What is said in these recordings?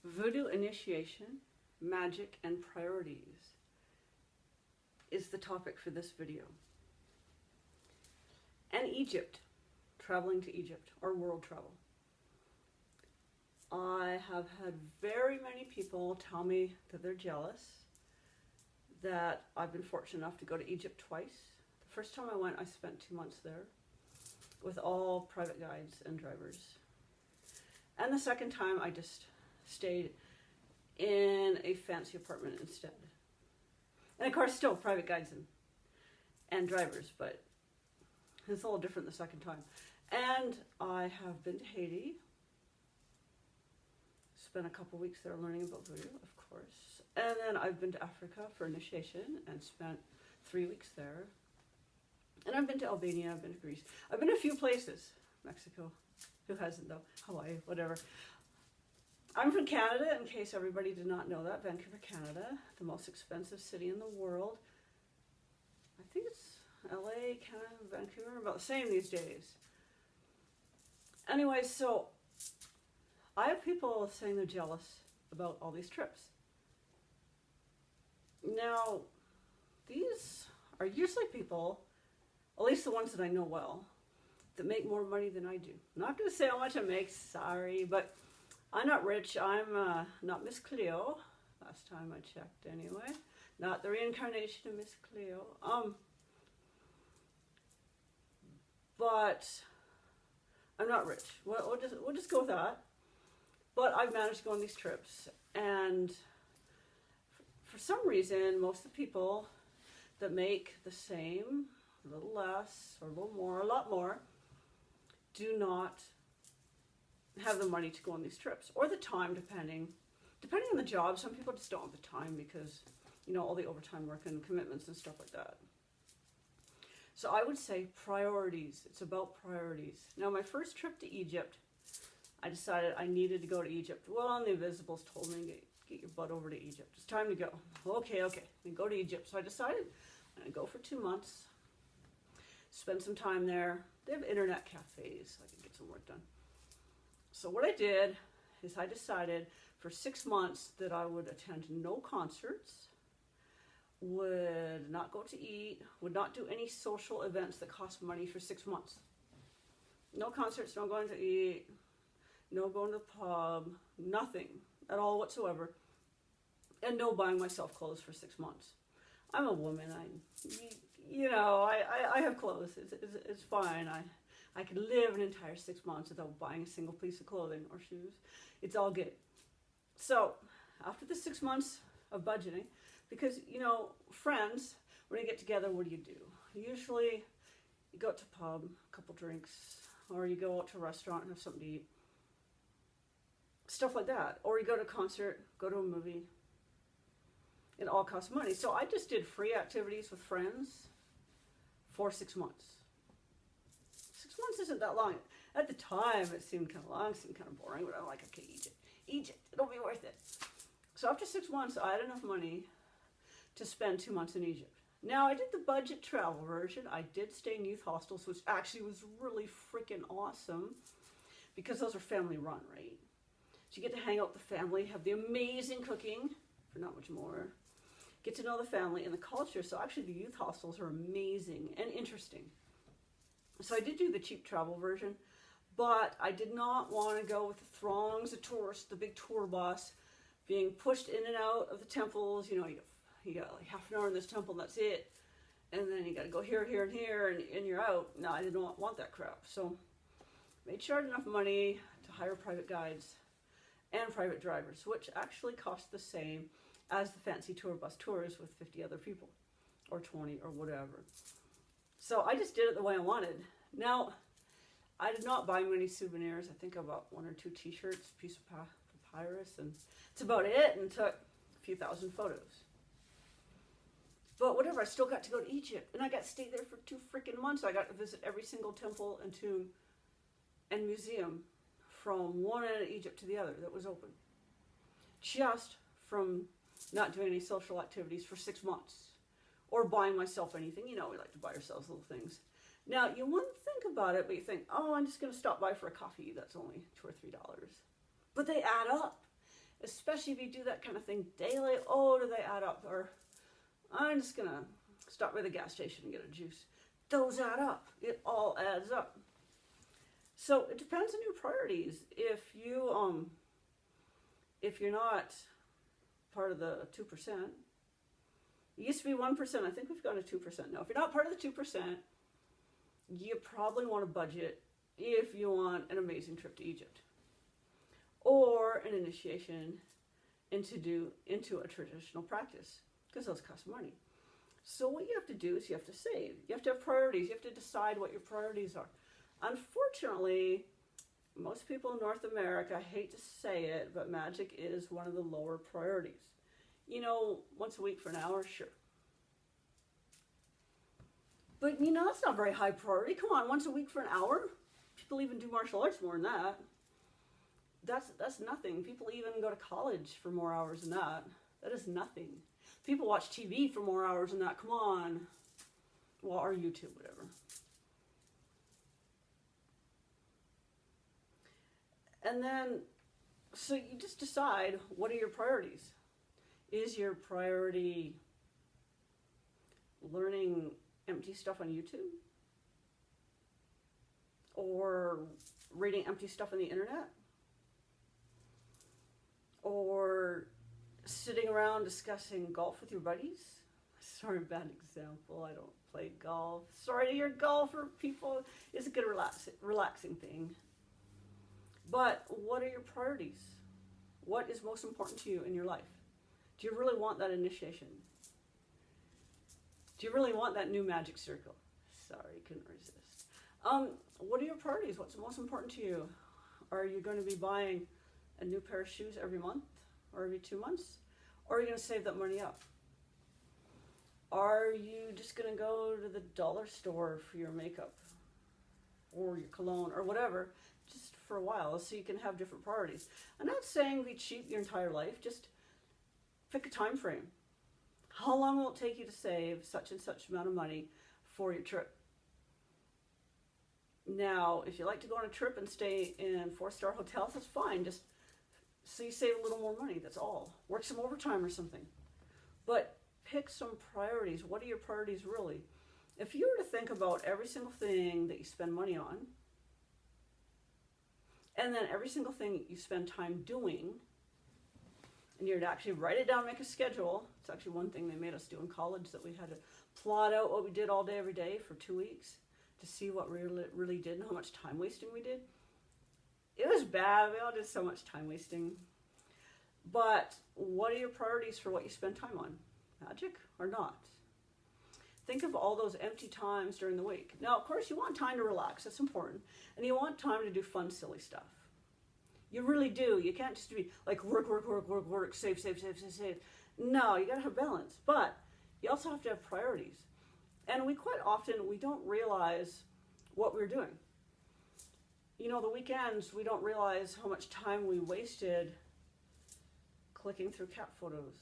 Vodou initiation, magic, and priorities is the topic for this video. And Egypt, traveling to Egypt, or world travel. I have had very many people tell me that they're jealous that I've been fortunate enough to go to Egypt twice. The first time I went, I spent 2 months there with all private guides and drivers. And the second time, I just stayed in a fancy apartment instead. And of course, still private guides and drivers, but it's a little different the second time. And I have been to Haiti, spent a couple weeks there learning about Vodou, of course. And then I've been to Africa for initiation and spent 3 weeks there. And I've been to Albania, I've been to Greece. I've been to a few places. Mexico, who hasn't though? Hawaii, whatever. I'm from Canada, in case everybody did not know that. Vancouver, Canada, the most expensive city in the world. I think it's LA, Canada, Vancouver, about the same these days. Anyway, so I have people saying they're jealous about all these trips. Now, these are usually people, at least the ones that I know well, that make more money than I do. I'm not going to say how much I make, sorry, but I'm not rich. I'm not Miss Cleo. Last time I checked anyway. Not the reincarnation of Miss Cleo. But I'm not rich. We'll just go with that. But I've managed to go on these trips, and for some reason, most of the people that make the same, a little less, or a little more, a lot more, do not have the money to go on these trips, or the time, depending on the job. Some people just don't have the time because, you know, all the overtime work and commitments and stuff like that. So I would say priorities. It's about priorities. Now, my first trip to Egypt, I decided I needed to go to Egypt. Well, and the Invisibles told me, get your butt over to Egypt. It's time to go. Okay, then go to Egypt. So I decided I'm going to go for 2 months, spend some time there. They have internet cafes, so I can get some work done. So what I did is I decided for 6 months that I would attend no concerts, would not go to eat, would not do any social events that cost money for 6 months. No concerts, no going to eat, no going to the pub, nothing at all whatsoever, and no buying myself clothes for 6 months. I'm a woman. I have clothes. It's fine. I could live an entire 6 months without buying a single piece of clothing or shoes. It's all good. So after the 6 months of budgeting, because, you know, friends, when you get together, what do? Usually you go out to a pub, a couple drinks, or you go out to a restaurant and have something to eat. Stuff like that. Or you go to a concert, go to a movie. It all costs money. So I just did free activities with friends for 6 months. 6 months isn't that long. At the time, it seemed kind of long, it seemed kind of boring, but I'm like, okay, Egypt, it'll be worth it. So after 6 months, I had enough money to spend 2 months in Egypt. Now, I did the budget travel version. I did stay in youth hostels, which actually was really freaking awesome because those are family run, right? So you get to hang out with the family, have the amazing cooking for not much more, get to know the family and the culture. So actually the youth hostels are amazing and interesting. So I did do the cheap travel version, but I did not want to go with the throngs of tourists, the big tour bus, being pushed in and out of the temples. You know, you got like half an hour in this temple and that's it. And then you got to go here, here, and here, and you're out. No, I didn't want that crap. So made sure I had enough money to hire private guides and private drivers, which actually cost the same as the fancy tour bus tours with 50 other people, or 20, or whatever. So I just did it the way I wanted. Now, I did not buy many souvenirs. I think I bought 1 or 2 t-shirts, a piece of papyrus, and it's about it, and took a few thousand photos. But whatever, I still got to go to Egypt, and I got to stay there for 2 freaking months. I got to visit every single temple and tomb and museum from one end of Egypt to the other that was open. Just from not doing any social activities for 6 months. Or buying myself anything. You know, we like to buy ourselves little things. Now, you wouldn't think about it, but you think, oh, I'm just going to stop by for a coffee. That's only $2 or $3. But they add up. especially if you do that kind of thing daily. Oh, do they add up? Or I'm just going to stop by the gas station and get a juice. Those add up. It all adds up. So it depends on your priorities. If you're not part of the 2%, it used to be 1%. I think we've gone to 2% now. If you're not part of the 2%, you probably want to budget if you want an amazing trip to Egypt or an initiation into a traditional practice, because those cost money. So what you have to do is you have to save. You have to have priorities. You have to decide what your priorities are. Unfortunately, most people in North America, I hate to say it, but magic is one of the lower priorities. You know, once a week for an hour, sure. But, you know, that's not a very high priority. Come on, once a week for an hour? People even do martial arts more than that. That's nothing. People even go to college for more hours than that. That is nothing. People watch TV for more hours than that. Come on. Well, or YouTube, whatever. And then, so you just decide, what are your priorities? Is your priority learning empty stuff on YouTube? Or reading empty stuff on the internet? Or sitting around discussing golf with your buddies? Sorry, bad example. I don't play golf. Sorry to your golfer people. It's a good relaxing thing. But what are your priorities? What is most important to you in your life? Do you really want that initiation? Do you really want that new magic circle? Sorry, couldn't resist. What are your priorities? What's most important to you? Are you going to be buying a new pair of shoes every month or every 2 months? Or are you going to save that money up? Are you just going to go to the dollar store for your makeup or your cologne or whatever, just for a while, so you can have different priorities? I'm not saying be cheap your entire life. Just pick a time frame. How long will it take you to save such and such amount of money for your trip? Now, if you like to go on a trip and stay in 4-star hotels, that's fine. Just so you save a little more money, that's all. Work some overtime or something. But pick some priorities. What are your priorities really? If you were to think about every single thing that you spend money on, and then every single thing you spend time doing, and you're to actually write it down, make a schedule. It's actually one thing they made us do in college, that we had to plot out what we did all day, every day for 2 weeks to see what we really did and how much time wasting we did. It was bad. We all did so much time wasting. But what are your priorities for what you spend time on? Magic or not? Think of all those empty times during the week. Now, of course, you want time to relax. That's important. And you want time to do fun, silly stuff. You really do. You can't just be like work, save. No, you got to have balance. But you also have to have priorities. And we quite often, we don't realize what we're doing. You know, the weekends, we don't realize how much time we wasted clicking through cat photos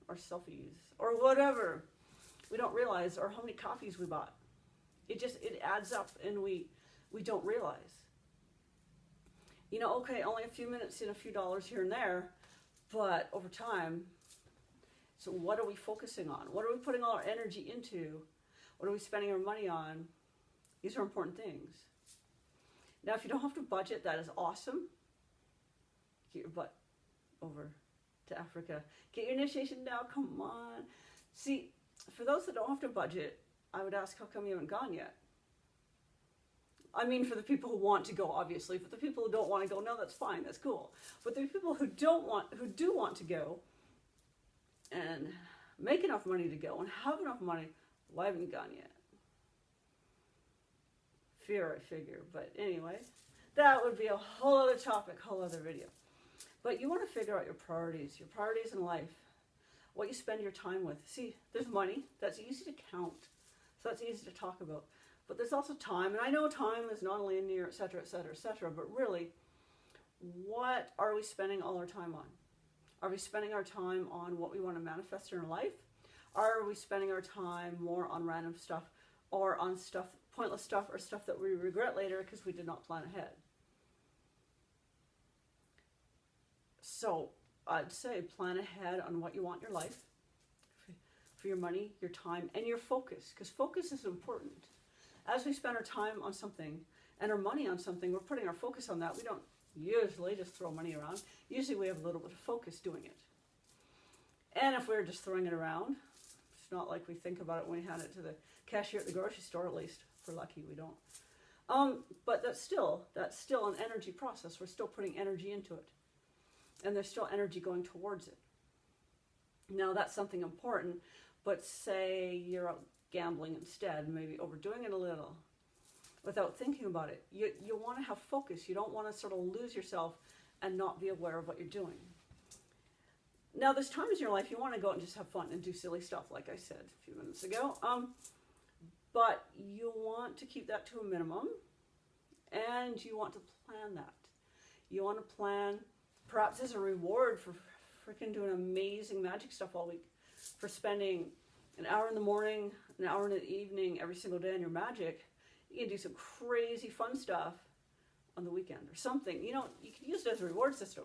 or selfies or whatever. We don't realize, or how many coffees we bought. It adds up, and we don't realize. You know, okay, only a few minutes and a few dollars here and there, but over time, so what are we focusing on? What are we putting all our energy into? What are we spending our money on? These are important things. Now, if you don't have to budget, that is awesome. Get your butt over to Africa. Get your initiation now, come on. See, for those that don't have to budget, I would ask, how come you haven't gone yet? I mean, for the people who want to go, obviously. For the people who don't want to go, no, that's fine, that's cool. But the people who do want to go and make enough money to go and have enough money, why haven't you gone yet? Fear, I figure. But anyway, that would be a whole other topic, whole other video. But you want to figure out your priorities in life, what you spend your time with. See, there's money. That's easy to count. So that's easy to talk about. But there's also time. And I know time is not linear, et cetera, but really, what are we spending all our time on? Are we spending our time on what we want to manifest in our life? Are we spending our time more on random stuff, or on stuff, pointless stuff, or stuff that we regret later because we did not plan ahead? So I'd say plan ahead on what you want in your life, for your money, your time, and your focus, because focus is important. As we spend our time on something and our money on something, we're putting our focus on that. We don't usually just throw money around. Usually we have a little bit of focus doing it. And if we're just throwing it around, it's not like we think about it when we hand it to the cashier at the grocery store, at least. If we're lucky, we don't. But that's still an energy process. We're still putting energy into it. And there's still energy going towards it. Now that's something important, but say you're out gambling instead, maybe overdoing it a little without thinking about it. You want to have focus. You don't want to sort of lose yourself and not be aware of what you're doing. Now there's times in your life you want to go out and just have fun and do silly stuff, like I said a few minutes ago. But you want to keep that to a minimum, and you want to plan that. You want to plan, perhaps as a reward for freaking doing amazing magic stuff all week, for spending an hour in the morning, an hour in the evening, every single day on your magic. You can do some crazy fun stuff on the weekend or something. You know, you can use it as a reward system.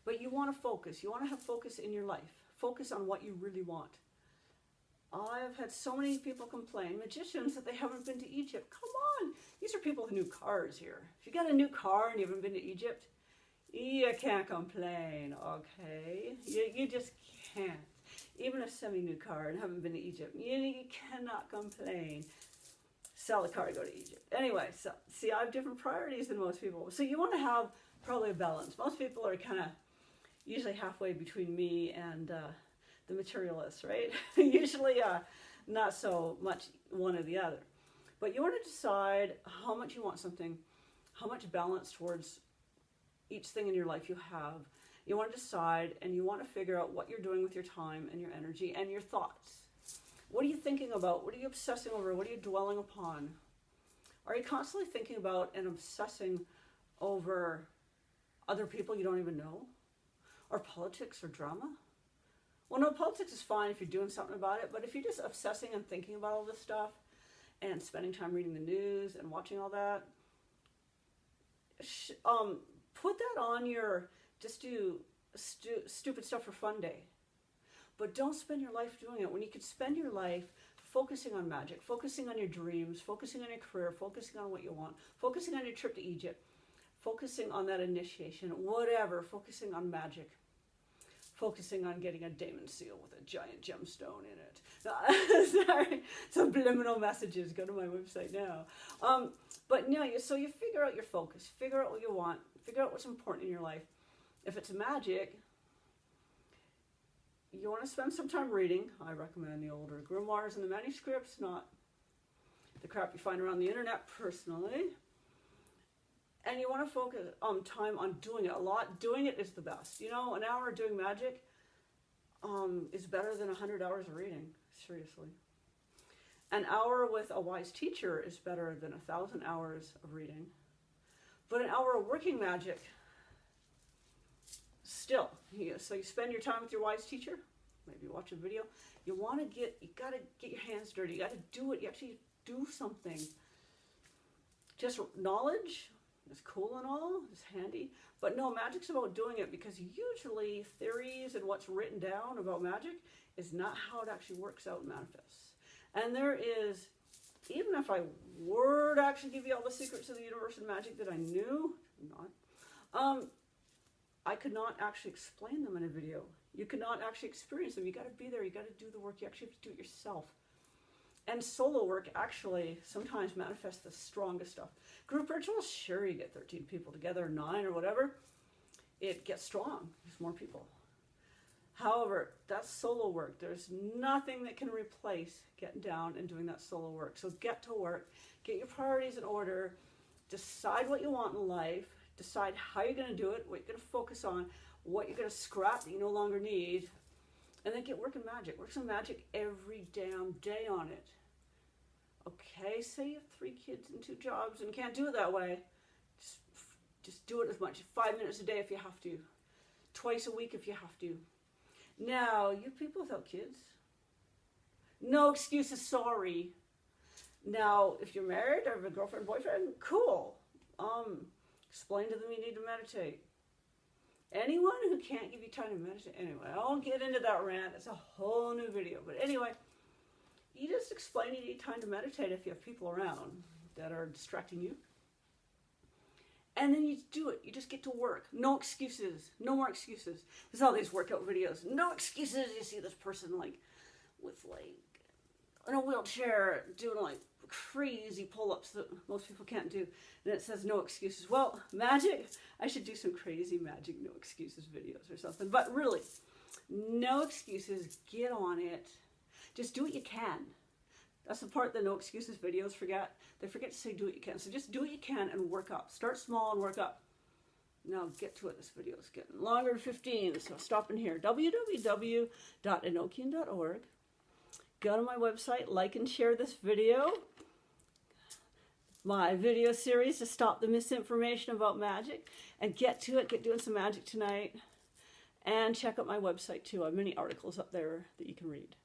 But you want to focus. You want to have focus in your life. Focus on what you really want. I've had so many people complain, magicians, that they haven't been to Egypt. Come on! These are people with new cars here. If you got a new car and you haven't been to Egypt, you can't complain, okay? You just can't. Even a semi-new car and haven't been to Egypt, you cannot complain. Sell the car to go to Egypt. Anyway, so see, I have different priorities than most people. So you want to have probably a balance. Most people are kind of usually halfway between me and the materialists, right? Usually not so much one or the other. But you want to decide how much you want something, how much balance towards each thing in your life you have. You want to decide, and you want to figure out what you're doing with your time and your energy and your thoughts. What are you thinking about? What are you obsessing over? What are you dwelling upon? Are you constantly thinking about and obsessing over other people you don't even know? Or politics or drama? Well, no, politics is fine if you're doing something about it, but if you're just obsessing and thinking about all this stuff and spending time reading the news and watching all that, put that on your just do stupid stuff for fun day. But don't spend your life doing it when you could spend your life focusing on magic, focusing on your dreams, focusing on your career, focusing on what you want, focusing on your trip to Egypt, focusing on that initiation, whatever, focusing on magic, focusing on getting a daemon seal with a giant gemstone in it. Sorry, subliminal messages, go to my website now. But no, so you figure out your focus, figure out what you want, figure out what's important in your life. If it's magic, you want to spend some time reading. I recommend the older grimoires and the manuscripts, not the crap you find around the internet personally. And you want to focus time on doing it a lot. Doing it is the best. You know, an hour doing magic is better than 100 hours of reading, seriously. An hour with a wise teacher is better than 1,000 hours of reading. But an hour of working magic, still, so you spend your time with your wise teacher, maybe watch a video. You gotta get your hands dirty. You gotta do it. You actually do something. Just knowledge is cool and all, it's handy. But no, magic's about doing it, because usually theories and what's written down about magic is not how it actually works out and manifests. And there is, even if I were to actually give you all the secrets of the universe and magic that I knew, I could not actually explain them in a video. You could not actually experience them. You got to be there. You got to do the work. You actually have to do it yourself. And solo work actually sometimes manifests the strongest stuff. Group rituals, sure, you get 13 people together, 9 or whatever. It gets strong. There's more people. However, that's solo work. There's nothing that can replace getting down and doing that solo work. So get to work. Get your priorities in order. Decide what you want in life. Decide how you're going to do it, what you're going to focus on, what you're going to scrap that you no longer need, and then get working magic. Work some magic every damn day on it. Okay, say you have 3 kids and 2 jobs and can't do it that way. Just do it as much. 5 minutes a day if you have to. Twice a week if you have to. Now, you people without kids, no excuses, sorry. Now, if you're married or have a girlfriend, boyfriend, cool. Explain to them you need to meditate. Anyone who can't give you time to meditate, anyway, I won't get into that rant. It's a whole new video. But anyway, you just explain you need time to meditate if you have people around that are distracting you. And then you do it. You just get to work. No excuses. No more excuses. There's all these workout videos. No excuses. You see this person like with like in a wheelchair doing like crazy pull-ups that most people can't do. And it says no excuses. Well, magic, I should do some crazy magic no excuses videos or something. But really, no excuses. Get on it. Just do what you can. That's the part that no excuses videos forget. They forget to say do what you can. So just do what you can and work up. Start small and work up. Now get to it. This video is getting longer than 15, so stop in here. www.Enochian.org. Go to my website, like and share this video. My video series to stop the misinformation about magic. And get to it. Get doing some magic tonight. And check out my website too. I have many articles up there that you can read.